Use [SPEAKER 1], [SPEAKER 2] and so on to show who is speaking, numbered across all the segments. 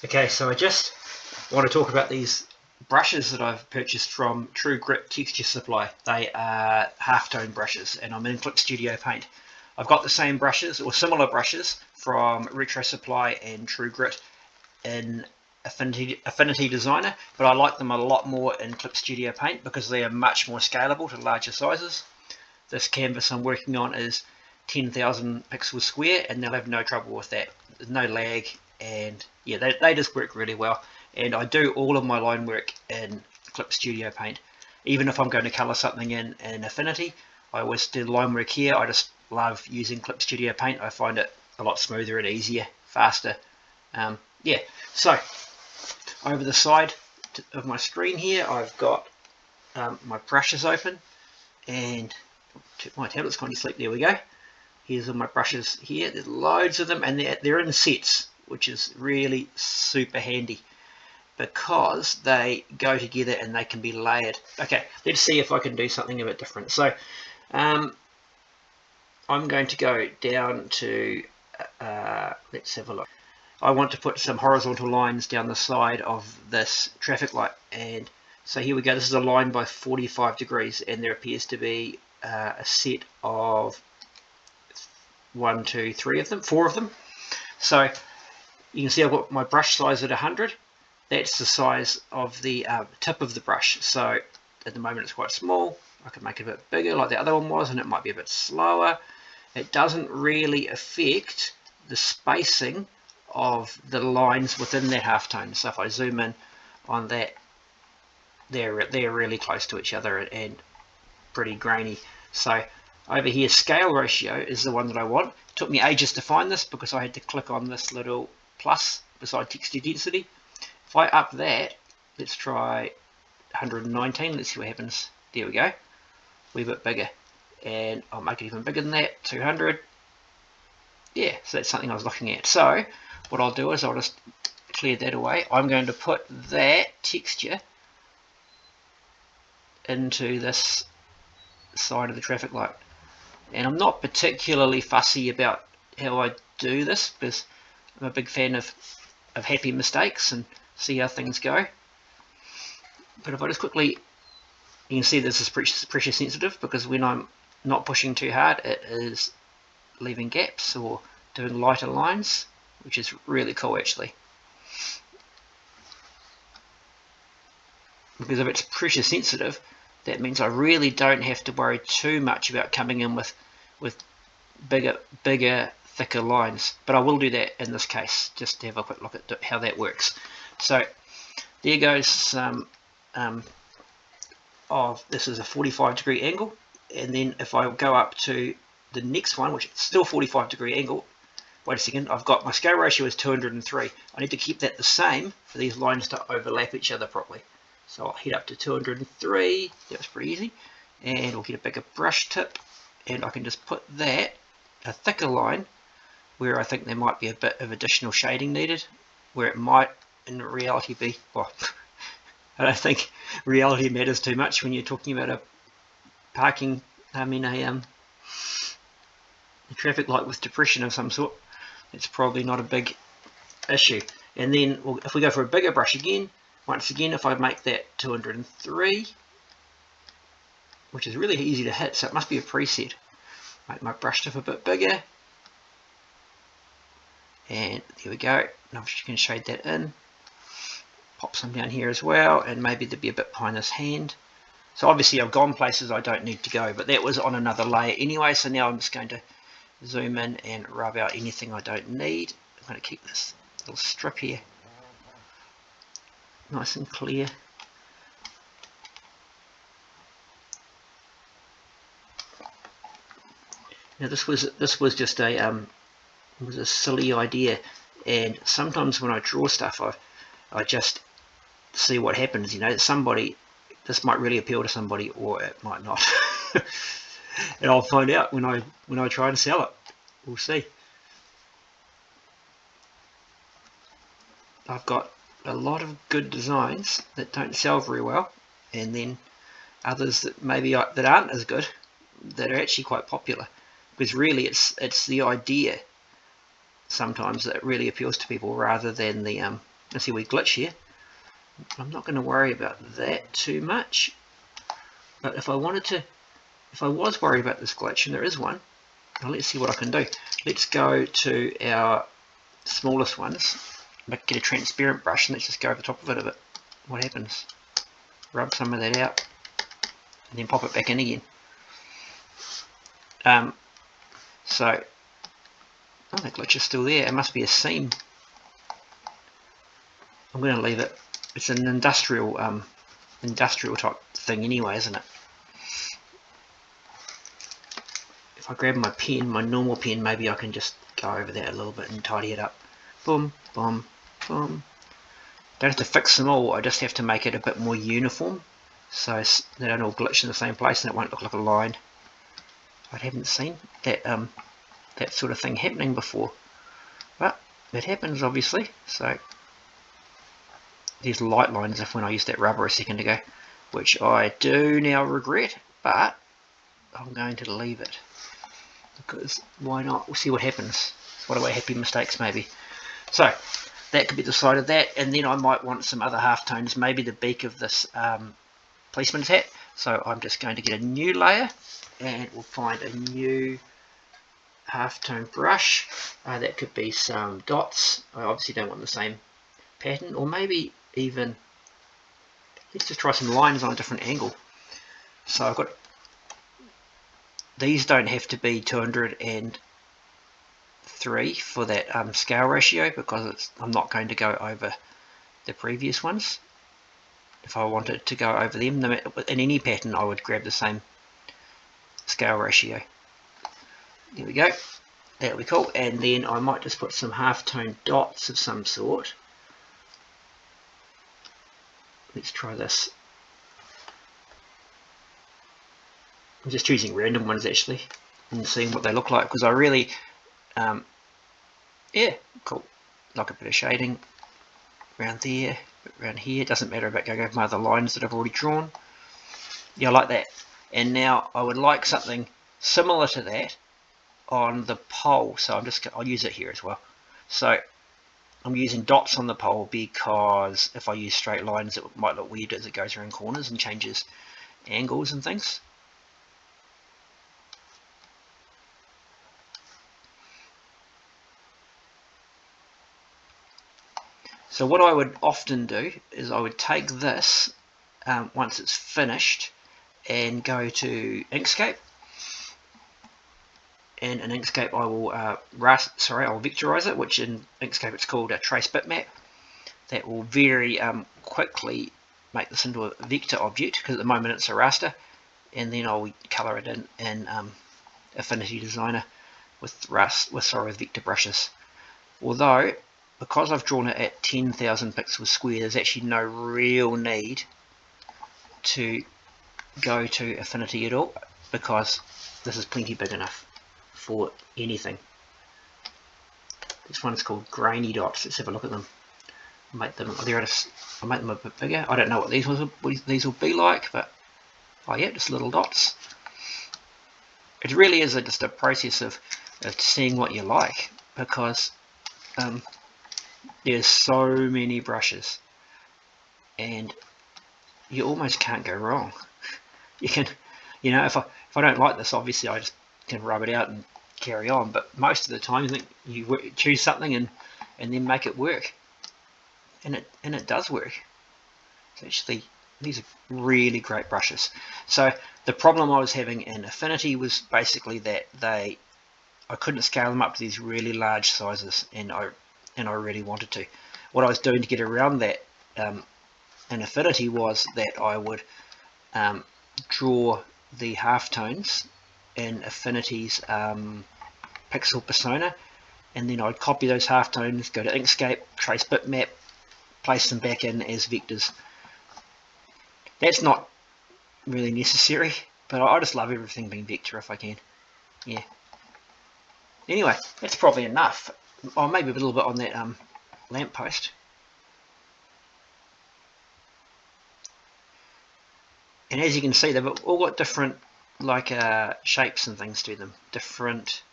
[SPEAKER 1] Okay, so I just want to talk about these brushes that I've purchased from True Grit Texture Supply. They are halftone brushes, and I'm in Clip Studio Paint. I've got the same brushes or similar brushes from Retro Supply and True Grit in Affinity Designer, but I like them a lot more in Clip Studio Paint because they are much more scalable to larger sizes. This canvas I'm working on is 10,000 pixels square, and they'll have no trouble with that. There's no lag, and yeah, they just work really well. And I do all of my line work in Clip Studio Paint. Even if I'm going to color something in Affinity, I always do line work here. I just love using Clip Studio Paint. I find it a lot smoother and easier, faster. Yeah, so over the side of my screen here, I've got my brushes open, and my tablet's going to sleep. There we go. Here's all my brushes here. There's loads of them, and they're in sets, which is really super handy because they go together and they can be layered. Okay, let's see if I can do something a bit different. So I'm going to go down to, let's have a look. I want to put some horizontal lines down the side of this traffic light, and so here we go. This is a line by 45 degrees, and there appears to be a set of 4 of them. So you can see I've got my brush size at 100. That's the size of the tip of the brush. So at the moment it's quite small. I can make it a bit bigger like the other one was, and it might be a bit slower. It doesn't really affect the spacing of the lines within that halftone. So if I zoom in on that, they're really close to each other and pretty grainy. So over here, scale ratio is the one that I want. It took me ages to find this because I had to click on this little plus beside texture density. If I up that, let's try 119. Let's see what happens. There we go. A wee bit bigger. And I'll make it even bigger than that, 200. Yeah, so that's something I was looking at. So what I'll do is I'll just clear that away. I'm going to put that texture into this side of the traffic light. And I'm not particularly fussy about how I do this because I'm a big fan of happy mistakes and see how things go. But if I just quickly, you can see this is pressure sensitive because when I'm not pushing too hard, it is leaving gaps or doing lighter lines, which is really cool actually. Because if it's pressure sensitive, that means I really don't have to worry too much about coming in with bigger, thicker lines. But I will do that in this case, just to have a quick look at how that works. So there goes some this is a 45-degree angle, and then if I go up to the next one, which is still 45-degree angle, wait a second, I've got my scale ratio is 203. I need to keep that the same for these lines to overlap each other properly. So I'll head up to 203, that was pretty easy, and we'll get a bigger brush tip, and I can just put that, a thicker line, where I think there might be a bit of additional shading needed, where it might in reality be, well, I don't think reality matters too much when you're talking about a traffic light with depression of some sort. It's probably not a big issue. And then if we go for a bigger brush again, once again, if I make that 203, which is really easy to hit, so it must be a preset. Make my brush tip a bit bigger, and there we go. Now you can shade that in. Pop some down here as well, and maybe there'd be a bit behind this hand. So obviously I've gone places I don't need to go, but that was on another layer anyway, so now I'm just going to zoom in and rub out anything I don't need. I'm going to keep this little strip here nice and clear. Now this was just a silly idea, and sometimes when I draw stuff, I just see what happens. You know, this might really appeal to somebody, or it might not, and I'll find out when I try to sell it. We'll see. I've got a lot of good designs that don't sell very well, and then others that maybe that aren't as good, that are actually quite popular. Because really, it's the idea sometimes that really appeals to people rather than the I see we glitch here. I'm not going to worry about that too much. But if I was worried about this glitch, and there is one, now let's see what I can do. Let's go to our smallest ones, but get a transparent brush, and let's just go over the top of it a bit. What happens? Rub some of that out, and then pop it back in again. So, oh, that glitch is still there. It must be a seam. I'm going to leave it. It's an industrial type thing anyway, isn't it? If I grab my pen, my normal pen, maybe I can just go over that a little bit and tidy it up. Boom, boom, boom. Don't have to fix them all, I just have to make it a bit more uniform, so they don't all glitch in the same place and it won't look like a line. I haven't seen that that sort of thing happening before, but it happens obviously. So these light lines if when I used that rubber a second ago, which I do now regret, but I'm going to leave it because why not? We'll see what happens. What are our happy mistakes maybe. So that could be the side of that, and then I might want some other halftones, maybe the beak of this policeman's hat. So I'm just going to get a new layer and we'll find a new halftone brush. That could be some dots. I obviously don't want the same pattern, or maybe even, let's just try some lines on a different angle. So I've got, these don't have to be 203 for that scale ratio because I'm not going to go over the previous ones. If I wanted to go over them in any pattern, I would grab the same scale ratio. There we go. That'll be cool. And then I might just put some halftone dots of some sort. Let's try this. I'm just choosing random ones actually and seeing what they look like because I really, yeah, cool. Like a bit of shading around there, around here. It doesn't matter about going over my other lines that I've already drawn. Yeah, I like that. And now I would like something similar to that on the pole. So I'll use it here as well. So I'm using dots on the pole because if I use straight lines, it might look weird as it goes around corners and changes angles and things. So what I would often do is I would take this once it's finished and go to Inkscape, and in Inkscape I will I'll vectorize it, which in Inkscape it's called a trace bitmap. That will very quickly make this into a vector object because at the moment it's a raster, and then I'll color it in Affinity Designer with vector brushes. Although because I've drawn it at 10,000 pixels square, there's actually no real need to go to Affinity at all because this is plenty big enough for anything. This one's called grainy dots. Let's have a look at them. I'll make them a bit bigger. I don't know what these will be like, but oh yeah, just little dots. It really is just a process of seeing what you like because there's so many brushes and you almost can't go wrong. You can, if I don't like this, obviously I just can rub it out and carry on, but most of the time you choose something and then make it work, and it does work. It's actually, these are really great brushes. So the problem I was having in Affinity was basically that I couldn't scale them up to these really large sizes, and I really wanted to. What I was doing to get around that in Affinity was that I would draw the halftones in Affinity's pixel persona, and then I'd copy those halftones, go to Inkscape, trace bitmap, place them back in as vectors. That's not really necessary, but I just love everything being vector if I can. Yeah. Anyway, that's probably enough. Oh, maybe a little bit on that lamppost. And as you can see, they've all got different shapes and things to them. Different.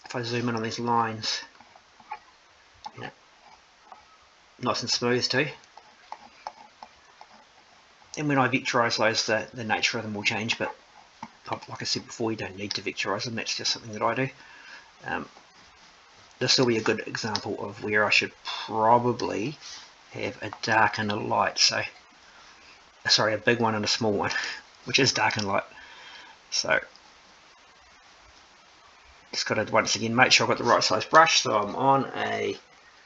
[SPEAKER 1] If I zoom in on these lines, nice and smooth too. And when I vectorise those, the nature of them will change, but like I said before, you don't need to vectorise them, that's just something that I do. This will be a good example of where I should probably have a dark and a light. So, sorry, a big one and a small one, which is dark and light. So, just got to once again make sure I've got the right size brush. So I'm on a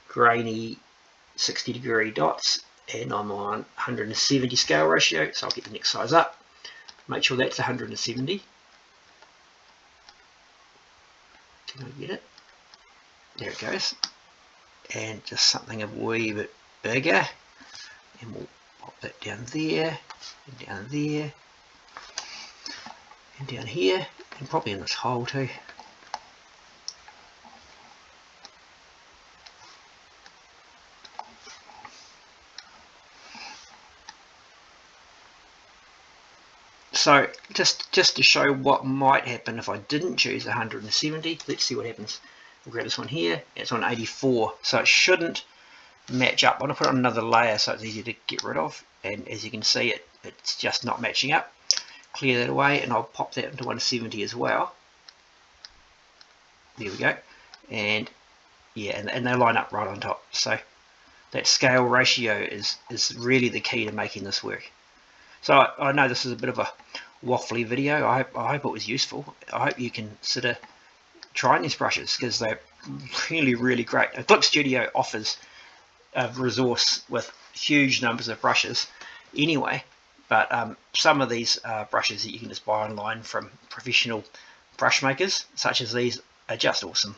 [SPEAKER 1] grainy 60-degree dots, and I'm on 170 scale ratio. So I'll get the next size up. Make sure that's 170. Can I get it? There it goes. And just something a wee bit bigger, and we'll pop that down there, and down there, and down here, and probably in this hole too. So just to show what might happen if I didn't choose 170, let's see what happens. We'll grab this one here, it's on 84, so it shouldn't match up. I'm going to put on another layer so it's easier to get rid of, and as you can see it's just not matching up. Clear that away, and I'll pop that into 170 as well. There we go, and yeah, and they line up right on top. So that scale ratio is really the key to making this work. So I know this is a bit of a waffly video. I hope it was useful. I hope you consider trying these brushes, because they're really great. clipstudio offers a resource with huge numbers of brushes anyway, but some of these brushes that you can just buy online from professional brush makers such as these are just awesome.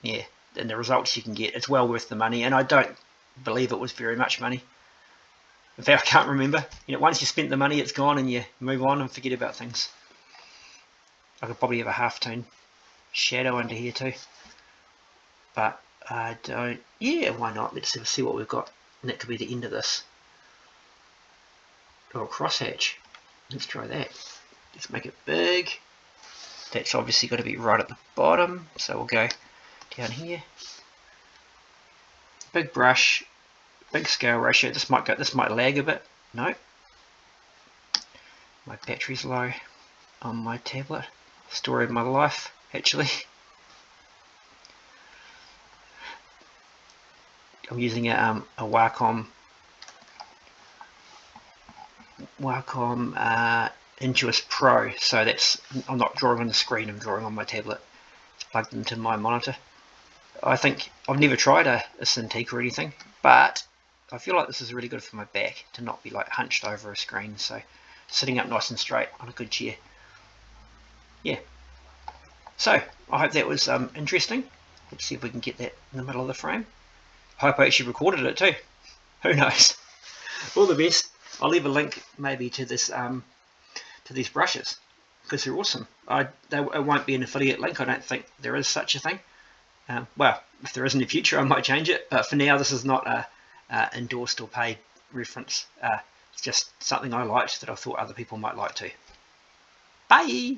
[SPEAKER 1] Yeah, and the results you can get, it's well worth the money, and I don't believe it was very much money. In fact, I can't remember. Once you spent the money, it's gone, and you move on and forget about things. I could probably have a halftone shadow under here too, but I don't. Yeah, why not? Let's see what we've got, and that could be the end of this. Or a crosshatch. Let's try that. Let's make it big. That's obviously got to be right at the bottom, so we'll go down here. Big brush, big scale ratio. This might lag a bit. No, my battery's low on my tablet. Story of my life, actually. I'm using a Wacom Intuos Pro, so I'm not drawing on the screen, I'm drawing on my tablet. It's plugged into my monitor. I think I've never tried a Cintiq or anything, but I feel like this is really good for my back, to not be like hunched over a screen. So sitting up nice and straight on a good chair. Yeah. So I hope that was interesting. Let's see if we can get that in the middle of the frame. I hope I actually recorded it too. Who knows? All the best. I'll leave a link maybe to this to these brushes, because they're awesome. It won't be an affiliate link. I don't think there is such a thing. Well, if there is in the future, I might change it. But for now, this is not a endorsed or paid reference. It's just something I liked that I thought other people might like too. Bye!